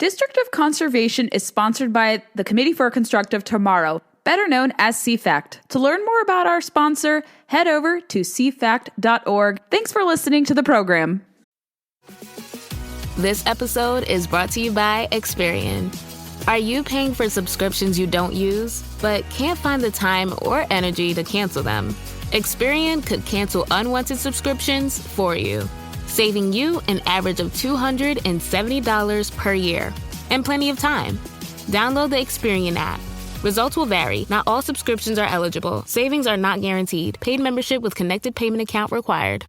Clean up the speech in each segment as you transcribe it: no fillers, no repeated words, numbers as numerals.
District of Conservation is sponsored by the Committee for a Constructive Tomorrow, better known as CFACT. To learn more about our sponsor, head over to cfact.org. Thanks for listening to the program. This episode is brought to you by Experian. Are you paying for subscriptions you don't use, but can't find the time or energy to cancel them? Experian could cancel unwanted subscriptions for you, saving you an average of $270 per year and plenty of time. Download the Experian app. Results will vary. Not all subscriptions are eligible. Savings are not guaranteed. Paid membership with connected payment account required.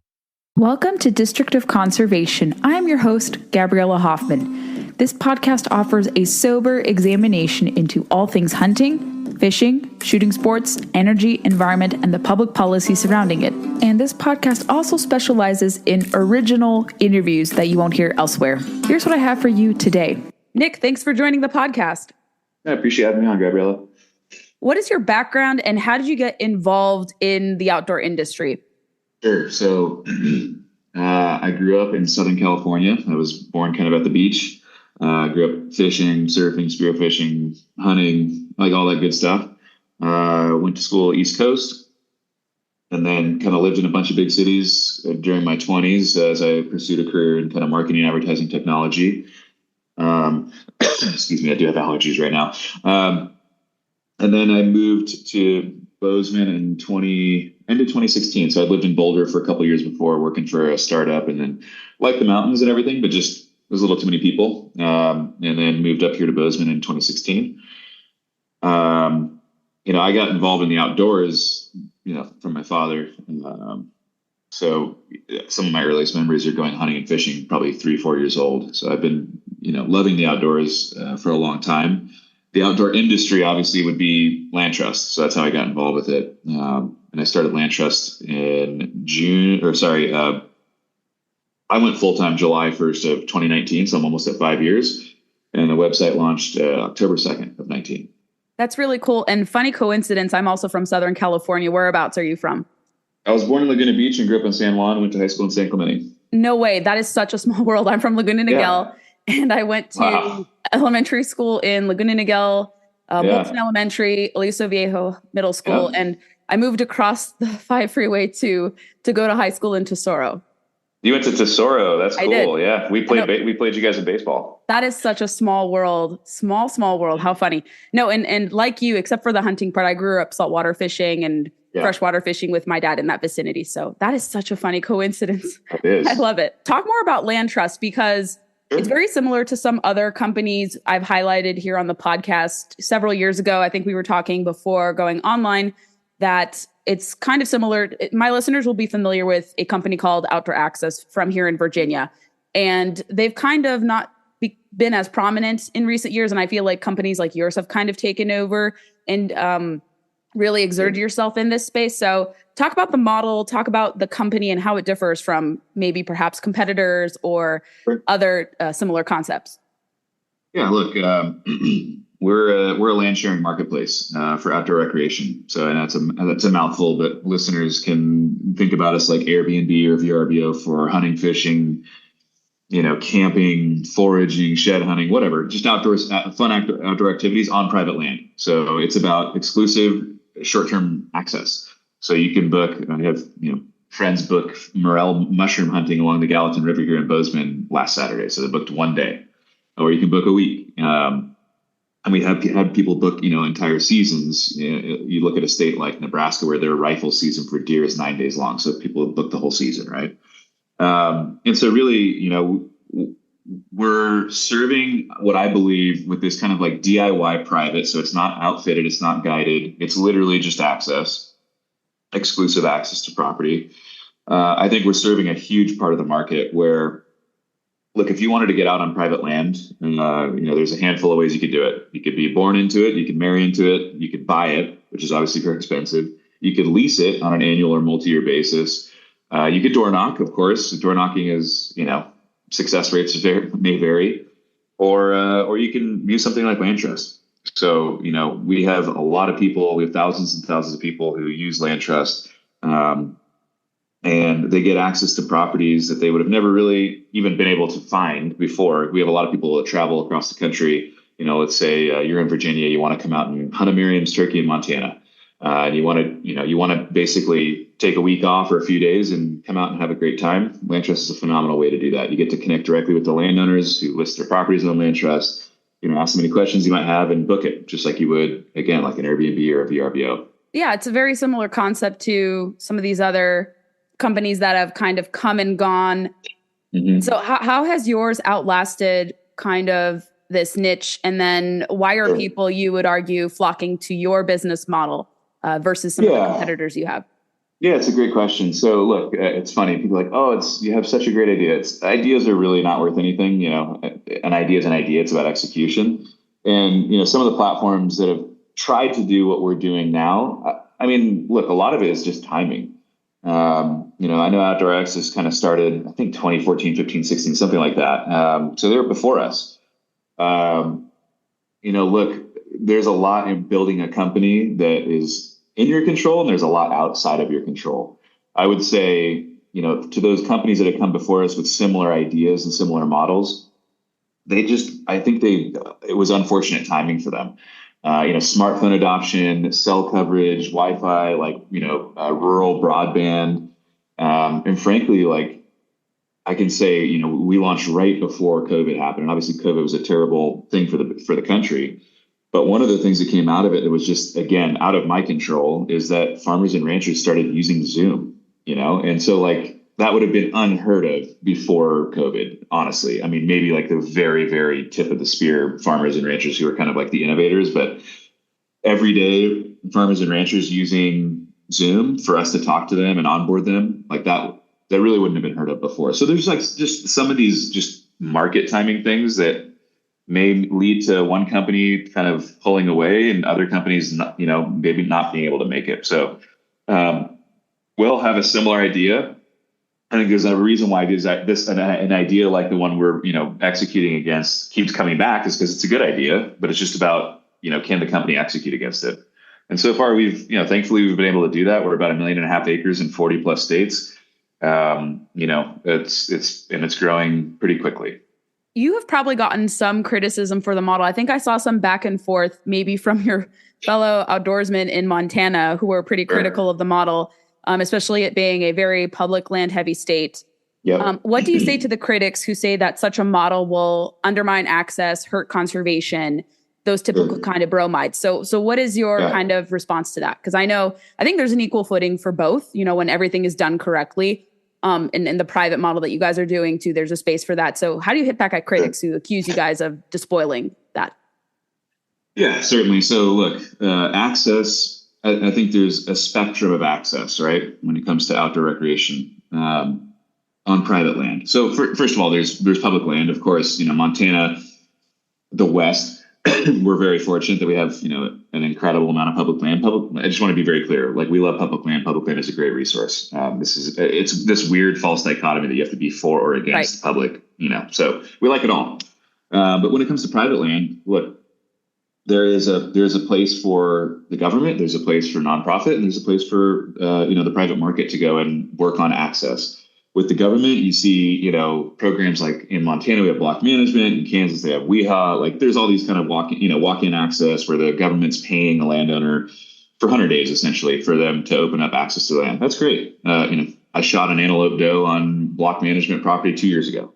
Welcome to District of Conservation. I am your host, Gabriella Hoffman. This podcast offers a sober examination into all things hunting, fishing, shooting sports, energy, environment, and the public policy surrounding it. And this podcast also specializes in original interviews that you won't hear elsewhere. Here's what I have for you today. Nic, thanks for joining the podcast. I appreciate having me on, Gabriella. What is your background and how did you get involved in the outdoor industry? Sure. So I grew up in Southern California. I was born kind of at the beach. Grew up fishing, surfing, spearfishing, hunting, like all that good stuff. Went to school East Coast and then kind of lived in a bunch of big cities during my 20s as I pursued a career in kind of marketing, advertising, technology. Excuse me, I do have allergies right now. And then I moved to Bozeman in end of 2016. So I lived in Boulder for a couple of years before, working for a startup, and then liked the mountains and everything, but just was a little too many people. And then moved up here to Bozeman in 2016. I got involved in the outdoors, from my father. So some of my earliest memories are going hunting and fishing, probably 3-4 years old. So I've been, loving the outdoors for a long time. The outdoor industry obviously would be LandTrust's. So that's how I got involved with it. And I started LandTrust's in I went full-time July 1st of 2019. So I'm almost at 5 years. And the website launched October 2nd of 19. That's really cool. And funny coincidence, I'm also from Southern California. Whereabouts are you from? I was born in Laguna Beach and grew up in San Juan. Went to high school in San Clemente. No way. That is such a small world. I'm from Laguna Niguel, and I went to elementary school in Laguna Niguel, Bolton Elementary, Aliso Viejo Middle School, and I moved across the 5 freeway to go to high school in Tesoro. You went to Tesoro. That's cool. I did. Yeah, we played you guys in baseball. That is such a small world. Small world. How funny. No, and like you, except for the hunting part, I grew up saltwater fishing and freshwater fishing with my dad in that vicinity. So that is such a funny coincidence. It is. I love it. Talk more about LandTrust because it's very similar to some other companies I've highlighted here on the podcast several years ago. I think we were talking before going online that it's kind of similar. My listeners will be familiar with a company called Outdoor Access from here in Virginia. And they've kind of not been as prominent in recent years. And I feel like companies like yours have kind of taken over and really exerted yourself in this space. So talk about the model, talk about the company and how it differs from maybe perhaps competitors or other similar concepts. Yeah, look, we're a land sharing marketplace for outdoor recreation. So and that's a mouthful, but listeners can think about us like Airbnb or VRBO for hunting, fishing, camping, foraging, shed hunting, whatever, just outdoors, fun outdoor activities on private land. So it's about exclusive short-term access. So you can book, I have, friends book morel mushroom hunting along the Gallatin River here in Bozeman last Saturday. So they booked one day, or you can book a week. And we have had people book, entire seasons. You look at a state like Nebraska where their rifle season for deer is 9 days long. So people have booked the whole season, right? And so really, we're serving what I believe with this kind of like DIY private. So it's not outfitted, it's not guided. It's literally just access, exclusive access to property. I think we're serving a huge part of the market where, look, if you wanted to get out on private land, there's a handful of ways you could do it. You could be born into it. You could marry into it. You could buy it, which is obviously very expensive. You could lease it on an annual or multi-year basis. You could door knock, of course. Door knocking is, success rates may vary, or you can use something like LandTrust. So, we have a lot of people, we have thousands and thousands of people who use LandTrust. and they get access to properties that they would have never really even been able to find before. We have a lot of people that travel across the country. Let's say you're in Virginia, you want to come out and hunt a Merriam's turkey in Montana. And you want to basically take a week off or a few days and come out and have a great time. LandTrust is a phenomenal way to do that. You get to connect directly with the landowners who list their properties on LandTrust, ask them any questions you might have and book it just like you would, again, like an Airbnb or a VRBO. Yeah, it's a very similar concept to some of these other companies that have kind of come and gone. Mm-hmm. So how has yours outlasted kind of this niche? And then why are people, you would argue, flocking to your business model versus some of the competitors you have? Yeah, it's a great question. So look, it's funny. People are like, oh, you have such a great idea. Ideas are really not worth anything. An idea is an idea. It's about execution. And, some of the platforms that have tried to do what we're doing now, I mean, look, a lot of it is just timing. I know OutdoorX has kind of started, I think 2014, 15, 16, something like that. So they were before us. Look, there's a lot in building a company that is in your control, and there's a lot outside of your control. I would say, to those companies that have come before us with similar ideas and similar models, I think it was unfortunate timing for them. Smartphone adoption, cell coverage, Wi-Fi, rural broadband. And frankly, I can say, we launched right before COVID happened. And obviously COVID was a terrible thing for the country. But one of the things that came out of it that was just, again, out of my control is that farmers and ranchers started using Zoom, and so that would have been unheard of before COVID, honestly. I mean, maybe the very, very tip of the spear farmers and ranchers who are kind of like the innovators, but every day farmers and ranchers using Zoom for us to talk to them and onboard them that really wouldn't have been heard of before. So there's just some of these just market timing things that may lead to one company kind of pulling away and other companies, maybe not being able to make it. So we'll have a similar idea. I think there's a reason why an idea like the one we're, executing against keeps coming back is because it's a good idea, but it's just about, can the company execute against it? And so far thankfully we've been able to do that. We're about 1.5 million acres in 40 plus states. It's growing pretty quickly. You have probably gotten some criticism for the model. I think I saw some back and forth, maybe from your fellow outdoorsmen in Montana who were pretty critical of the model, especially it being a very public land heavy state. Yep. What do you say to the critics who say that such a model will undermine access, hurt conservation, those typical kind of bromides? So what is your kind of response to that? Because I think there's an equal footing for both, when everything is done correctly. In the private model that you guys are doing too, there's a space for that. So how do you hit back at critics who accuse you guys of despoiling that? Yeah, certainly. So look, access, I think there's a spectrum of access, right? When it comes to outdoor recreation on private land. So first of all, there's public land, of course, Montana, the West, we're very fortunate that we have, an incredible amount of public land. I just want to be very clear. We love public land. Public land is a great resource. It's this weird false dichotomy that you have to be for or against public, so we like it all. But when it comes to private land, look, there's a place for the government, there's a place for nonprofit, and there's a place for, the private market to go and work on access. With the government, you see, programs like in Montana, we have block management. In Kansas, they have WEHA. There's all these kind of walk-in access where the government's paying a landowner for 100 days, essentially, for them to open up access to land. That's great. I shot an antelope doe on block management property 2 years ago.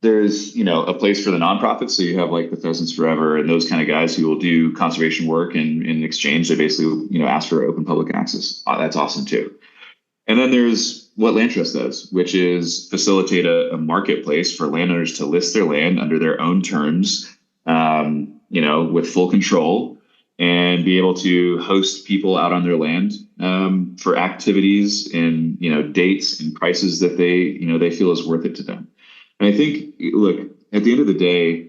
There's, a place for the nonprofits. So you have the Pheasants Forever and those kind of guys who will do conservation work, and in exchange, they basically, ask for open public access. That's awesome too. And then there's what LandTrust does, which is facilitate a marketplace for landowners to list their land under their own terms, with full control, and be able to host people out on their land for activities and, dates and prices that they feel is worth it to them. And I think, look, at the end of the day,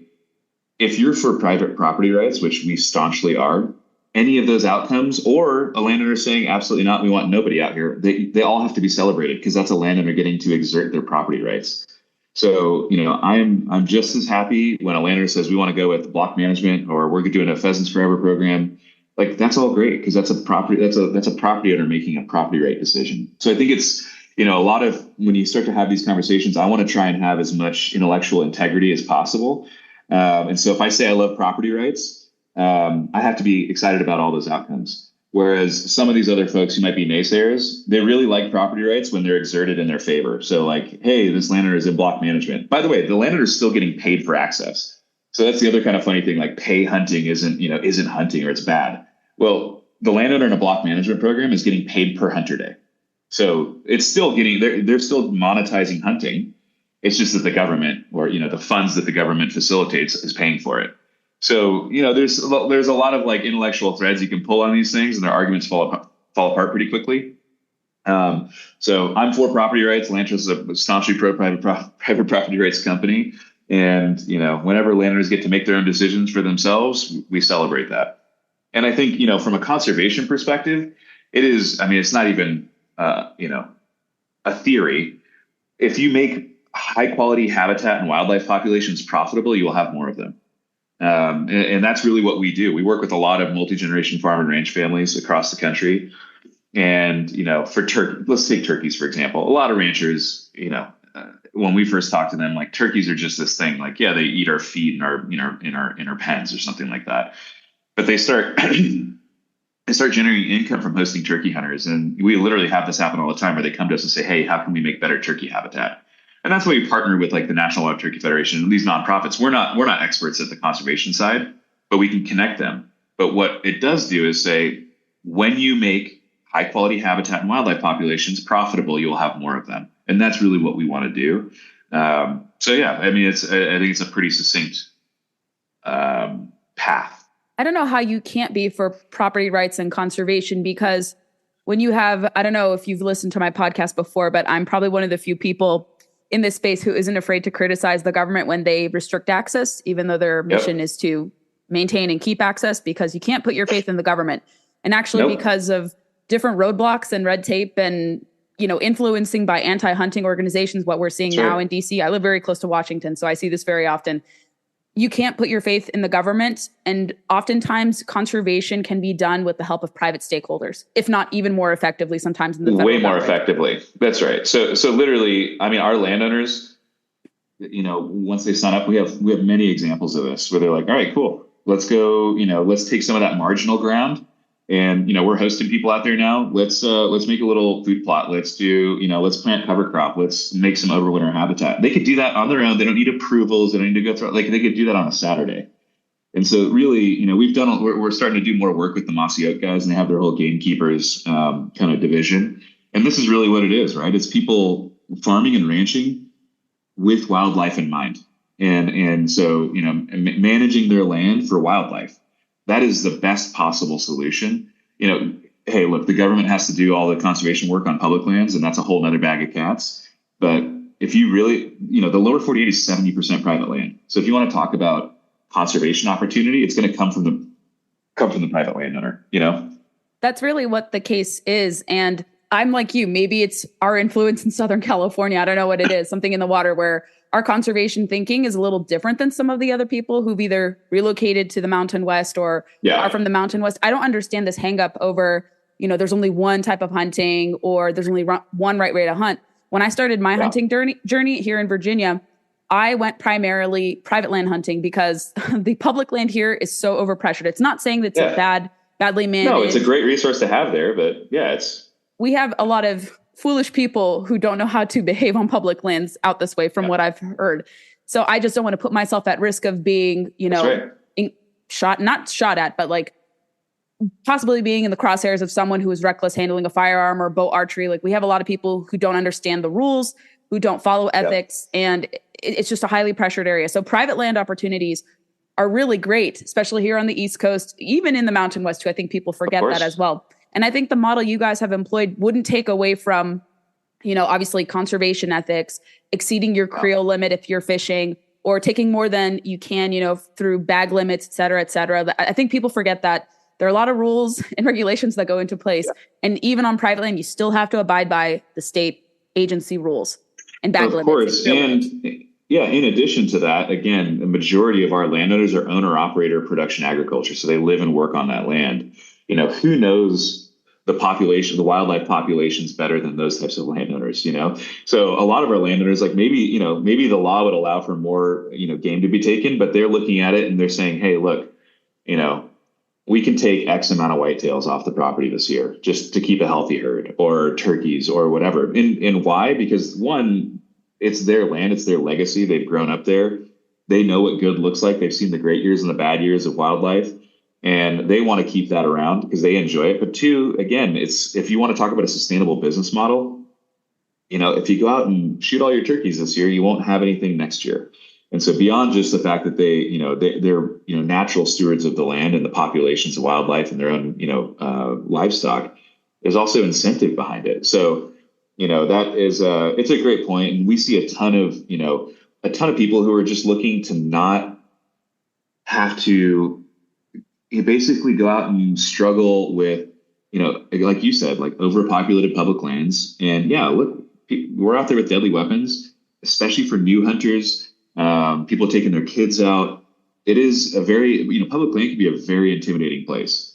if you're for private property rights, which we staunchly are, any of those outcomes, or a landowner saying, absolutely not, we want nobody out here, they all have to be celebrated, because that's a landowner getting to exert their property rights. So, I'm just as happy when a landowner says we want to go with block management, or we're doing a Pheasants Forever program. like that's all great because that's a property owner making a property right decision. So I think it's, a lot of when you start to have these conversations, I want to try and have as much intellectual integrity as possible. And so if I say I love property rights, I have to be excited about all those outcomes. Whereas some of these other folks who might be naysayers, they really like property rights when they're exerted in their favor. So like, hey, this landowner is in block management. By the way, the landowner is still getting paid for access. So that's the other kind of funny thing, like pay hunting isn't hunting or it's bad. Well, the landowner in a block management program is getting paid per hunter day. So it's still they're still monetizing hunting. It's just that the government or, the funds that the government facilitates is paying for it. So, there's a lot of like intellectual threads you can pull on these things and their arguments fall apart pretty quickly. So I'm for property rights. LandTrust is a staunchly private property rights company. And, whenever landowners get to make their own decisions for themselves, we celebrate that. And I think, from a conservation perspective, it's not even, a theory. If you make high quality habitat and wildlife populations profitable, you will have more of them. And that's really what we do. We work with a lot of multi-generation farm and ranch families across the country. And, for let's take turkeys, for example. A lot of ranchers, when we first talked to them, like turkeys are just this thing, like, yeah, they eat our feed in our pens or something like that. But they start generating income from hosting turkey hunters. And we literally have this happen all the time where they come to us and say, hey, how can we make better turkey habitat? And that's why we partner with like the National Wild Turkey Federation and these nonprofits. We're not experts at the conservation side, but we can connect them. But what it does do is say, when you make high quality habitat and wildlife populations profitable, you'll have more of them. And that's really what we want to do. So yeah, I think it's a pretty succinct path. I don't know how you can't be for property rights and conservation, because when you have, I don't know if you've listened to my podcast before, but I'm probably one of the few people in this space who isn't afraid to criticize the government when they restrict access, even though their mission is to maintain and keep access, because you can't put your faith in the government. And actually, because of different roadblocks and red tape and, influencing by anti-hunting organizations, what we're seeing now in DC, I live very close to Washington, so I see this very often. You can't put your faith in the government. And oftentimes conservation can be done with the help of private stakeholders, if not even more effectively sometimes in the federal government. Effectively. That's right. So literally, our landowners, once they sign up, we have many examples of this where they're like, all right, cool. Let's go, let's take some of that marginal ground. And, we're hosting people out there now. Let's make a little food plot. Let's do, let's plant cover crop. Let's make some overwinter habitat. They could do that on their own. They don't need approvals. They don't need to go through, they could do that on a Saturday. And so really, we're starting to do more work with the Mossy Oak guys, and they have their whole gamekeepers kind of division. And this is really what it is, right? It's people farming and ranching with wildlife in mind. And so, managing their land for wildlife. That is the best possible solution. Hey, look, the government has to do all the conservation work on public lands, and that's a whole nother bag of cats. But if you really, the lower 48 is 70% private land. So if you want to talk about conservation opportunity, it's going to come from the private landowner, That's really what the case is. And I'm like you, maybe it's our influence in Southern California. I don't know what it is, something in the water where our conservation thinking is a little different than some of the other people who've either relocated to the Mountain West or are from the Mountain West. I don't understand this hang up over, there's only one type of hunting or there's only one right way to hunt. When I started my hunting journey here in Virginia, I went primarily private land hunting because the public land here is so overpressured. It's not saying that it's badly managed. No, it's a great resource to have there, but we have a lot of foolish people who don't know how to behave on public lands out this way from what I've heard. So I just don't want to put myself at risk of being, not shot at, but like possibly being in the crosshairs of someone who is reckless handling a firearm or bow archery. Like we have a lot of people who don't understand the rules, who don't follow ethics, and it's just a highly pressured area. So private land opportunities are really great, especially here on the East Coast, even in the Mountain West too. I think people forget that as well. And I think the model you guys have employed wouldn't take away from, obviously conservation ethics, exceeding your creel limit if you're fishing, or taking more than you can, through bag limits, et cetera, et cetera. I think people forget that there are a lot of rules and regulations that go into place. Yeah. And even on private land, you still have to abide by the state agency rules and bag limits. Of course. Yeah, in addition to that, again, the majority of our landowners are owner operator production agriculture. So they live and work on that land. Who knows the population, the wildlife populations better than those types of landowners. So a lot of our landowners, like maybe the law would allow for more, game to be taken, but they're looking at it and they're saying, hey, look, you know, we can take X amount of whitetails off the property this year just to keep a healthy herd, or turkeys or whatever. And why? Because one, it's their land, it's their legacy. They've grown up there. They know what good looks like. They've seen the great years and the bad years of wildlife, and they want to keep that around because they enjoy it. But two, again, if you want to talk about a sustainable business model, if you go out and shoot all your turkeys this year, you won't have anything next year. And so beyond just the fact that they're natural stewards of the land and the populations of wildlife and their own, livestock, there's also incentive behind it. So, that is it's a great point. And we see a ton of people who are just looking to not have to basically go out and struggle with, like you said, like overpopulated public lands. And yeah, look, we're out there with deadly weapons, especially for new hunters. People taking their kids out. It is a very, public land can be a very intimidating place.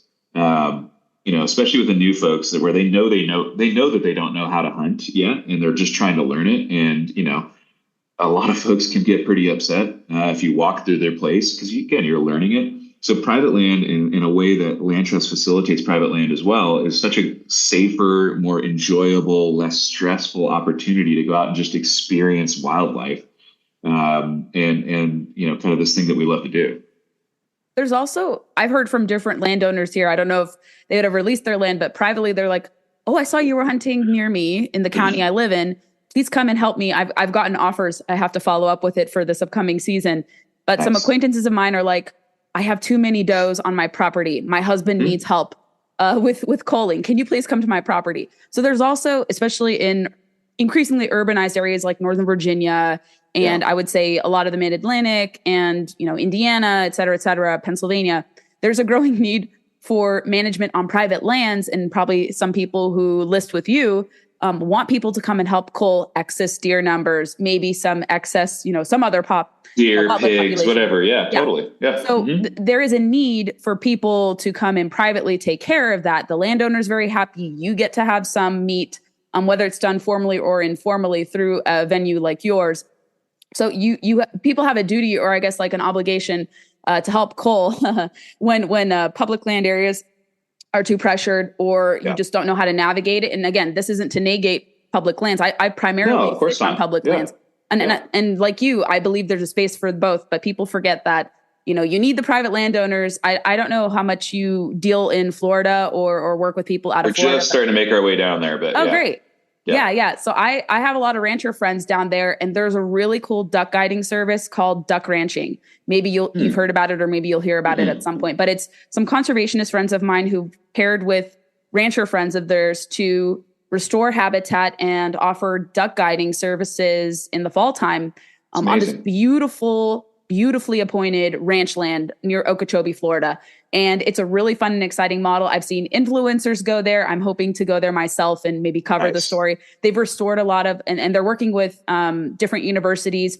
Especially with the new folks where they know that they don't know how to hunt yet, and they're just trying to learn it. And, a lot of folks can get pretty upset if you walk through their place because, again, you're learning it. So private land, in a way that Land Trust facilitates private land as well, is such a safer, more enjoyable, less stressful opportunity to go out and just experience wildlife. And kind of this thing that we love to do. There's also, I've heard from different landowners here. I don't know if they would have released their land, but privately they're like, oh, I saw you were hunting near me in the county I live in. Please come and help me. I've gotten offers. I have to follow up with it for this upcoming season. But nice. Some acquaintances of mine are like, I have too many does on my property. My husband needs help with culling. Can you please come to my property? So there's also, especially in increasingly urbanized areas like Northern Virginia, and I would say a lot of the Mid-Atlantic and, Indiana, et cetera, Pennsylvania, there's a growing need for management on private lands. And probably some people who list with you want people to come and help cull excess deer numbers, maybe some excess, some other deer, pigs, whatever. Yeah, totally. Yeah. So there is a need for people to come and privately take care of that. The landowner's very happy. You get to have some meat, whether it's done formally or informally through a venue like yours. So people have a duty, or I guess like an obligation, to help cull when public land areas are too pressured, or you just don't know how to navigate it. And again, this isn't to negate public lands. I primarily fish on public lands, and like you, I believe there's a space for both. But people forget that you need the private landowners. I don't know how much you deal in Florida or work with people out of Florida. We're just starting to make our way down there, but great. Yeah. So I have a lot of rancher friends down there, and there's a really cool duck guiding service called duck ranching. Maybe you've heard about it, or maybe you'll hear about it at some point, but it's some conservationist friends of mine who paired with rancher friends of theirs to restore habitat and offer duck guiding services in the fall time on this beautifully appointed ranch land near Okeechobee, Florida. And it's a really fun and exciting model. I've seen influencers go there. I'm hoping to go there myself and maybe cover the story. They've restored a lot of, and they're working with different universities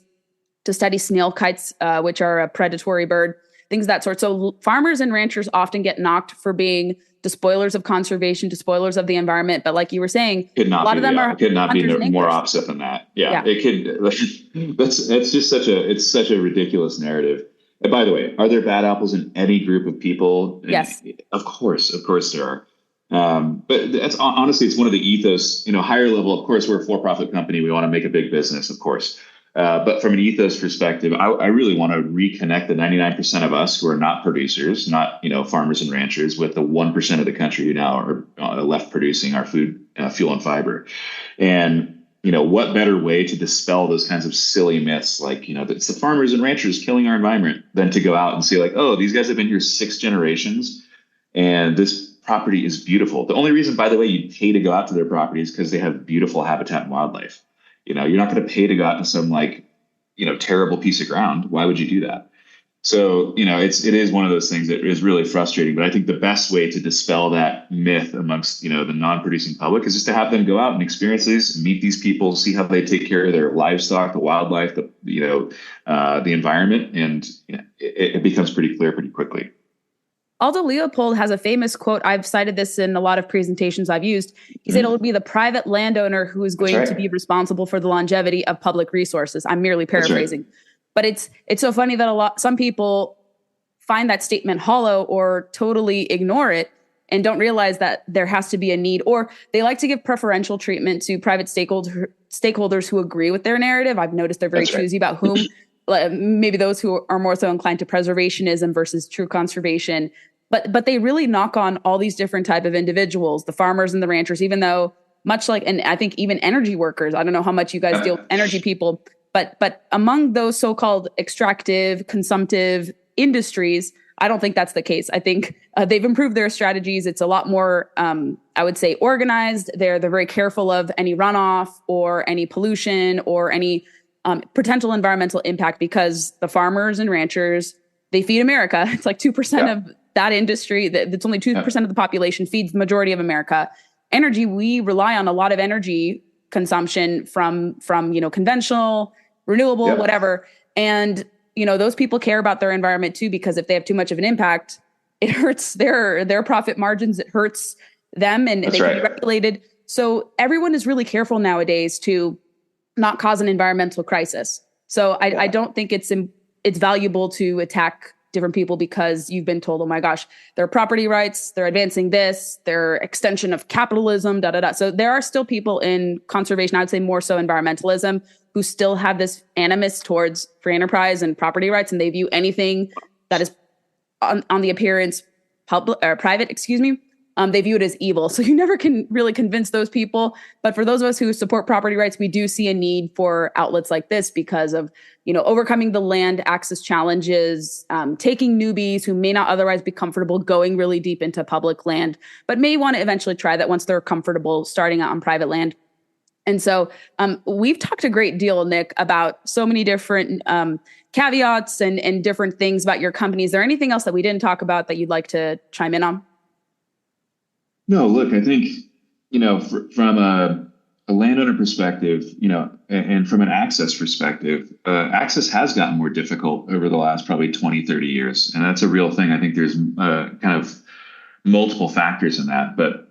to study snail kites, which are a predatory bird, things of that sort. So farmers and ranchers often get knocked for being despoilers of conservation, despoilers of the environment. But like you were saying, a lot of them could not be more opposite than that. Yeah. It could. That's just such a ridiculous narrative. And by the way, are there bad apples in any group of people? Yes. Of course there are. But that's honestly, it's one of the ethos, higher level. Of course, we're a for-profit company. We want to make a big business, of course. But from an ethos perspective, I really want to reconnect the 99% of us who are not producers, not, farmers and ranchers, with the 1% of the country who now are left producing our food, fuel and fiber. And what better way to dispel those kinds of silly myths, like, it's the farmers and ranchers killing our environment, than to go out and say like, oh, these guys have been here 6 generations and this property is beautiful. The only reason, by the way, you pay to go out to their property is because they have beautiful habitat and wildlife. You're not going to pay to go out to some terrible piece of ground. Why would you do that? So, it is one of those things that is really frustrating, but I think the best way to dispel that myth amongst, the non-producing public is just to have them go out and experience these, meet these people, see how they take care of their livestock, the wildlife, the environment, and it becomes pretty clear pretty quickly. Aldo Leopold has a famous quote. I've cited this in a lot of presentations I've used. He said it'll be the private landowner who is going to be responsible for the longevity of public resources. I'm merely paraphrasing. But it's so funny that some people find that statement hollow or totally ignore it and don't realize that there has to be a need, or they like to give preferential treatment to private stakeholders who agree with their narrative. I've noticed they're very choosy about whom, maybe those who are more so inclined to preservationism versus true conservation. But they really knock on all these different type of individuals, the farmers and the ranchers, even though much like, and I think even energy workers, I don't know how much you guys deal with energy people, but among those so-called extractive, consumptive industries, I don't think that's the case. I think they've improved their strategies. It's a lot more, I would say, organized. They're very careful of any runoff or any pollution or any potential environmental impact, because the farmers and ranchers, they feed America. It's like 2% of that industry. That's only 2% of the population, feeds the majority of America. Energy, we rely on a lot of energy consumption from conventional, renewable, whatever. And, those people care about their environment too, because if they have too much of an impact, it hurts their profit margins. It hurts them, and they can be regulated. So everyone is really careful nowadays to not cause an environmental crisis. So I don't think it's valuable to attack different people because you've been told, oh my gosh, their property rights, they're advancing this, their extension of capitalism, So there are still people in conservation, I would say more so environmentalism, who still have this animus towards free enterprise and property rights, and they view anything that is on the appearance private, they view it as evil. So you never can really convince those people. But for those of us who support property rights, we do see a need for outlets like this because of, overcoming the land access challenges, taking newbies who may not otherwise be comfortable going really deep into public land, but may want to eventually try that once they're comfortable starting out on private land. And so we've talked a great deal, Nic, about so many different caveats and different things about your company. Is there anything else that we didn't talk about that you'd like to chime in on? No, look, I think, from a landowner perspective, and from an access perspective, access has gotten more difficult over the last probably 20, 30 years. And that's a real thing. I think there's kind of multiple factors in that. But,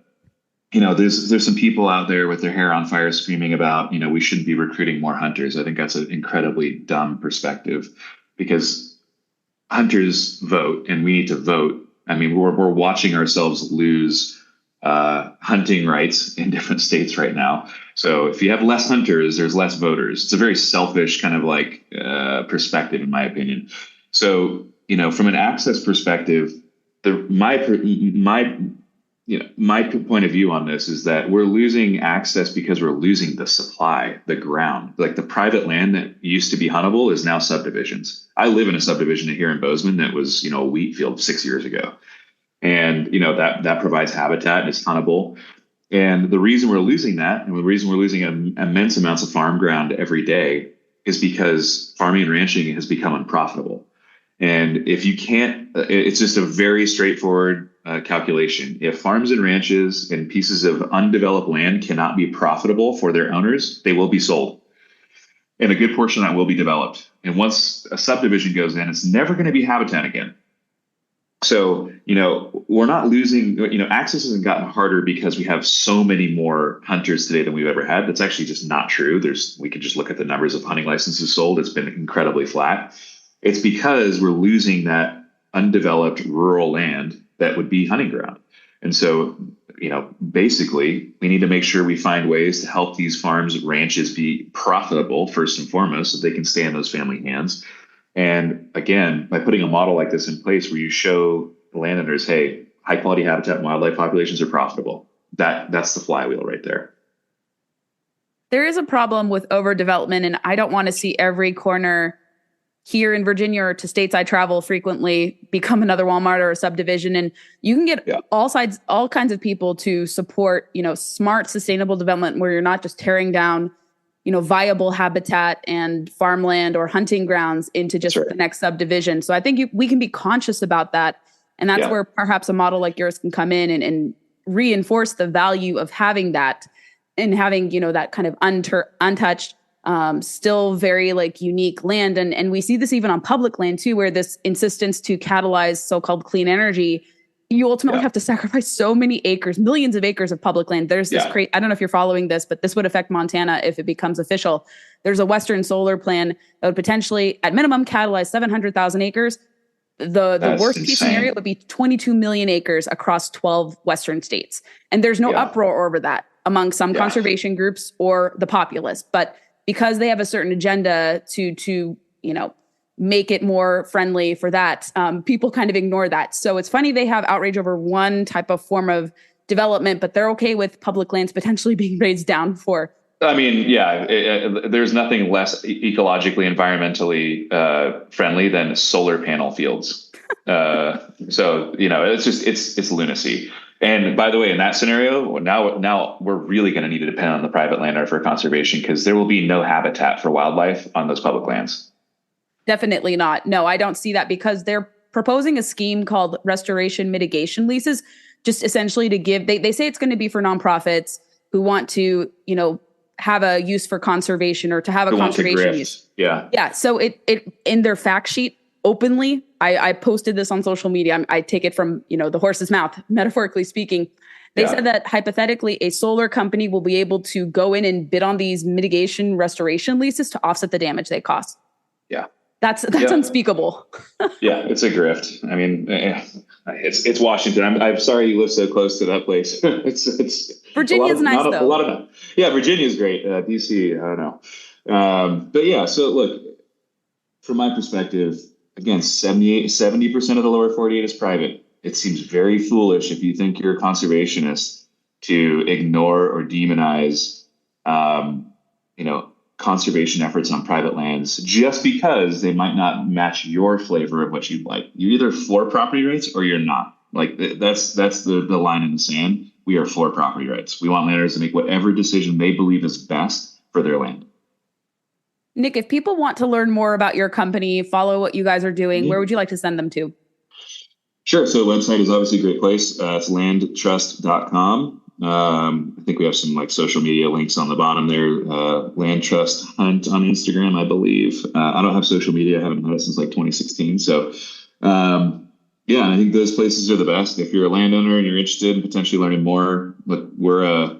there's some people out there with their hair on fire screaming about, we shouldn't be recruiting more hunters. I think that's an incredibly dumb perspective, because hunters vote and we need to vote. I mean, we're watching ourselves lose hunting rights in different states right now. So if you have less hunters, there's less voters. It's a very selfish kind of perspective, in my opinion. So, from an access perspective, my point of view on this is that we're losing access because we're losing the supply, the ground. Like the private land that used to be huntable is now subdivisions. I live in a subdivision here in Bozeman that was, a wheat field 6 years ago. And, that provides habitat and it's huntable. And the reason we're losing that, and the reason we're losing immense amounts of farm ground every day, is because farming and ranching has become unprofitable. And if you can't, it's just a very straightforward calculation. If farms and ranches and pieces of undeveloped land cannot be profitable for their owners, they will be sold. And a good portion of that will be developed. And once a subdivision goes in, it's never going to be habitat again. So, we're not losing, access hasn't gotten harder because we have so many more hunters today than we've ever had. That's actually just not true. We could just look at the numbers of hunting licenses sold. It's been incredibly flat. It's because we're losing that undeveloped rural land that would be hunting ground. And so, basically we need to make sure we find ways to help these farms, ranches be profitable first and foremost, so they can stay in those family hands. And again, by putting a model like this in place where you show the landowners, hey, high quality habitat and wildlife populations are profitable, that's the flywheel right there. There is a problem with overdevelopment, and I don't want to see every corner here in Virginia or to states I travel frequently become another Walmart or a subdivision. And you can get all kinds of people to support, smart, sustainable development where you're not just tearing down viable habitat and farmland or hunting grounds into just the next subdivision. So I think we can be conscious about that. And that's where perhaps a model like yours can come in and reinforce the value of having that and having, that kind of untouched, still very like unique land. And we see this even on public land too, where this insistence to catalyze so-called clean energy, you ultimately have to sacrifice so many acres, millions of acres of public land. There's this I don't know if you're following this, but this would affect Montana if it becomes official. There's a Western solar plan that would potentially, at minimum, catalyze 700,000 acres. The worst case scenario would be 22 million acres across 12 Western states. And there's no uproar over that among some conservation groups or the populace. But because they have a certain agenda to make it more friendly for that, people kind of ignore that. So it's funny they have outrage over one type of form of development, but they're okay with public lands potentially being raised down for. I mean, there's nothing less ecologically, environmentally friendly than solar panel fields. So, it's lunacy. And by the way, in that scenario, now we're really going to need to depend on the private landowner for conservation, because there will be no habitat for wildlife on those public lands. Definitely not. No, I don't see that, because they're proposing a scheme called restoration mitigation leases, just essentially to give, they say it's going to be for nonprofits who want to, have a use for conservation or to have a conservation use. Yeah. Yeah. So it in their fact sheet openly, I posted this on social media. I take it from, the horse's mouth, metaphorically speaking. They said that hypothetically a solar company will be able to go in and bid on these mitigation restoration leases to offset the damage they cause. Yeah. That's unspeakable. It's a grift. I mean, it's Washington. I'm sorry you live so close to that place. it's Virginia's nice though. Virginia's great. DC, I don't know. But so look, from my perspective, again, 70% of the lower 48 is private. It seems very foolish if you think you're a conservationist to ignore or demonize, conservation efforts on private lands just because they might not match your flavor of what you'd like. You're either for property rights or you're not. Like that's the line in the sand. We are for property rights. We want landowners to make whatever decision they believe is best for their land. Nic, if people want to learn more about your company, follow what you guys are doing, where would you like to send them to? Sure. So the website is obviously a great place. It's LandTrust.com. I think we have some social media links on the bottom there. LandTrust Hunt on Instagram, I believe. I don't have social media. I haven't had it since 2016. So, I think those places are the best. If you're a landowner and you're interested in potentially learning more, look, we're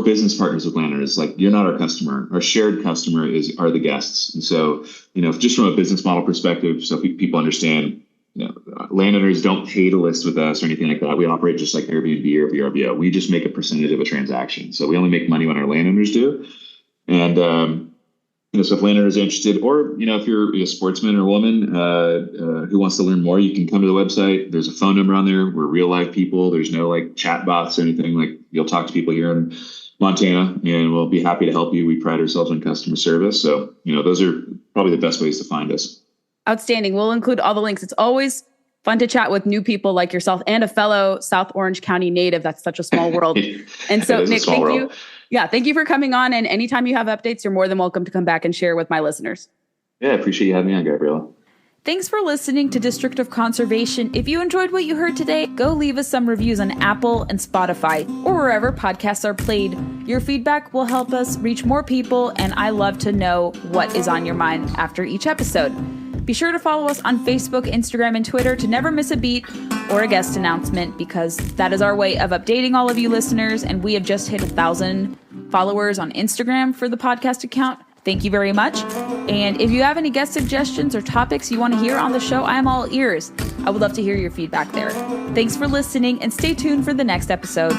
business partners with landowners. You're not our customer. Our shared customer are the guests. And so, just from a business model perspective, so people understand, landowners don't pay to list with us or anything like that. We operate just like Airbnb or VRBO. We just make a percentage of a transaction. So we only make money when our landowners do. And, so if landowners are interested, or, if you're a sportsman or woman who wants to learn more, you can come to the website. There's a phone number on there. We're real live people. There's no chat bots or anything. You'll talk to people here in Montana and we'll be happy to help you. We pride ourselves on customer service. So, those are probably the best ways to find us. Outstanding. We'll include all the links. It's always fun to chat with new people like yourself and a fellow South Orange County native. That's such a small world. And so, Nic, thank you. Yeah, thank you for coming on. And anytime you have updates, you're more than welcome to come back and share with my listeners. Yeah, I appreciate you having me on, Gabriella. Thanks for listening to District of Conservation. If you enjoyed what you heard today, go leave us some reviews on Apple and Spotify or wherever podcasts are played. Your feedback will help us reach more people, and I love to know what is on your mind after each episode. Be sure to follow us on Facebook, Instagram, and Twitter to never miss a beat or a guest announcement, because that is our way of updating all of you listeners, and we have just hit 1,000 followers on Instagram for the podcast account. Thank you very much. And if you have any guest suggestions or topics you want to hear on the show, I am all ears. I would love to hear your feedback there. Thanks for listening, and stay tuned for the next episode.